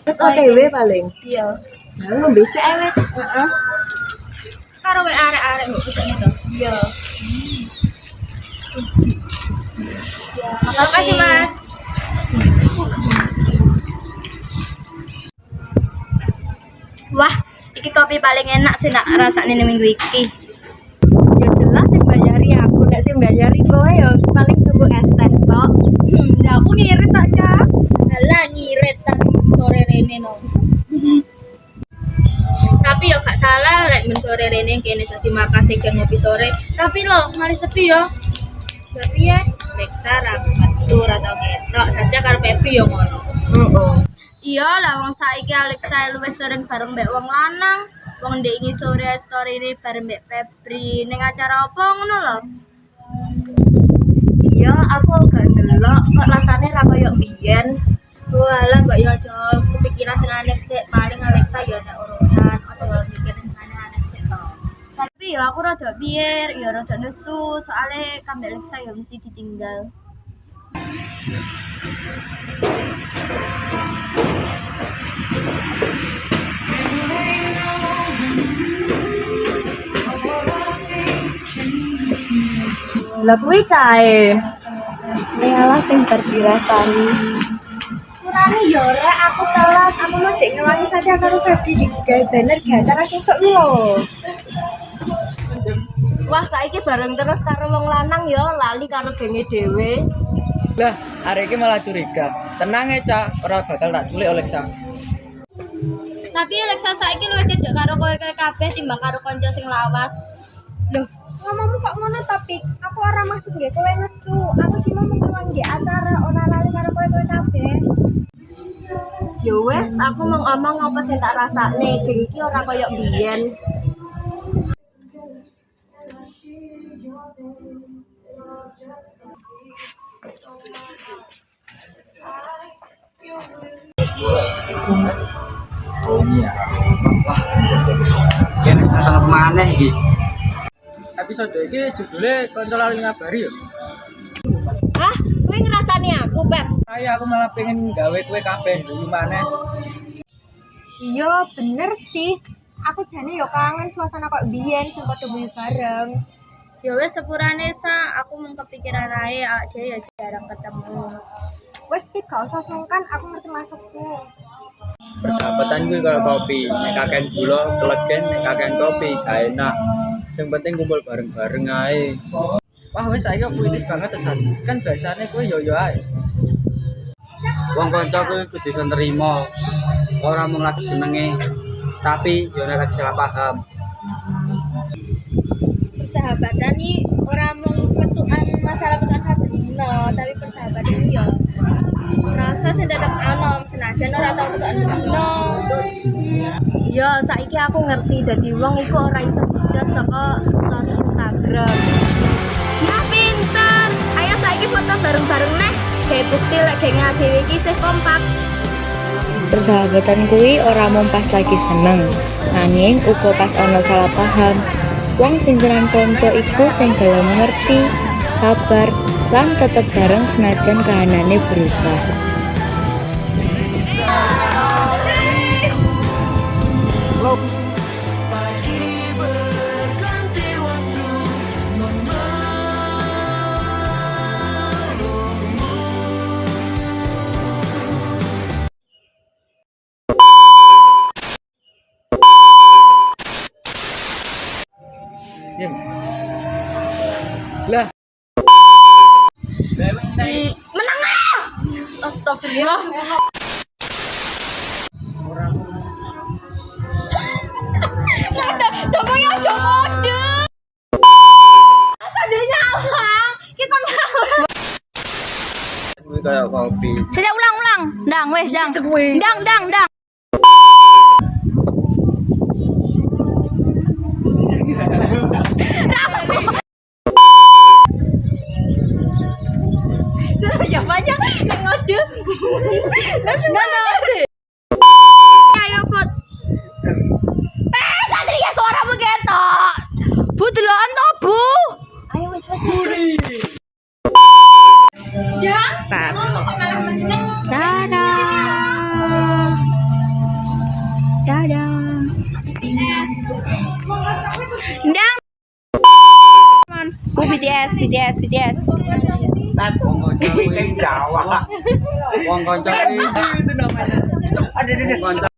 Terus OTW paling. Iya. Nah, ngombe sik wis. Heeh. Karo wae arek-arek mbok pesane to. Iya. Ya, makasih Mas. Wah, iki kopi paling enak sih nak rasane ning minggu iki. Ya jelas sing bayari aku, nek sing bayari kowe ya paling tuku es teh tok. Ya aku ngirit tak, Cak. Alah ngirit tapi sore rene no. Tapi yo gak salah lek men sore rene kene dadi makasih ke ngopi sore. Tapi lo mari sepi yo. Gak piye? Leksa ra tur atau ketok saja karo Febri yo ngono. Heeh. Iya lah wong saiki Alexa luwes sering bareng mbek wong lanang. Wong ndek iki sore story ini bareng mbek Febri ning acara apa ngono lho. Iya, aku gak delok kok rasane ra koyo biyen. Walah mbak yo aja kepikiran sing aneh sik, paling Alexa yo nek urusan atau mikirin sing aneh sik to. Tapi yo aku rada piye, yo rada nesu soalnya kambek Alexa yo mesti ditinggal. Lah kuwi cae. Yalah sing dirasani. Sepurane yo rek aku telat, aku mau cek ngewangi saja karo Febri di gawe banner di acara sesuk lho. Wah, saiki bareng terus karo wong lanang ya, lali karo genge dhewe. Lah, arek iki malah curiga. Tenang ya, Cak, ora bakal tak culik oleh Alexa. Tapi Alexa saiki luwih cedek karo kowe kabeh timbang karo kanca sing lawas. Loh, ngomongmu kok ngono topik? Aku ora maksud nggih kowe nesu. Aku cuma mengawang di acara ora lali karo kowe kabeh. Ya wes, aku mau ngomong apa sing tak rasakne, geng iki ora koyo biyen. Oh iya. Wah. Kene salah maneh iki. Episode iki judulnya Kanca Lali Ngabari ya. Hah? Kowe ngrasani aku, Pep? Kayak aku malah pengen gawe kowe kabeh dulu maneh. Iya, bener sih. Aku jane yo kangen suasana kok biyen sing padha bengi bareng. Ya wes sepurane sa, aku mau kepikiran ae awake dhewe ya jarang ketemu. Wes pi gak usah sungkan, aku ngerti maksudku. Persahabatan kuwi kaya kopi, nek kakean gula kelegen, nek kakean kopi gak enak. Sing penting kumpul bareng-bareng ae. Wah wis saiki puitis banget tesan. Kan biasane kowe yo ae. Wong kanca kuwi kudu iso nrimo. Ora mung lagi senenge, tapi yo nek lagi salah paham. Persahabatan nih orang mau petukan masalah petukan saben dino, tapi persahabatan ini ya rasa sing tetep ana senajan ora tau petukan dino. Ya, saiki aku ngerti dadi wong iku ora iso dijat saka story Instagram. Ya pinter. Ayo saiki foto bareng-bareng neh. Kayak bukti lek genge dhewe iki isih kompak. Persahabatan kuwi ora mung pas lagi seneng, nanging uga pas ana salah paham. Wong sing jeneng kanca iku sing gelem ngerti, sabar, lan tetep bareng senajan kahanane berubah. Dim. Lah. Menang ah. Astagfirullah. Ngomongnya aja mode. Sadurnya apa? Kita ngawur. Kuwi kaya kopi. Sejak ulang. Dang wes dang. Dang. Ya aja yang ngode. Ayo Fot. Satria suara begitu. Bu delokan to, Bu. Ayo wis. Ya. Kok malah menang. Dadah. BTS. Wong kanca kuwi Jawa. Wong kanca kuwi itu namanya. Ada.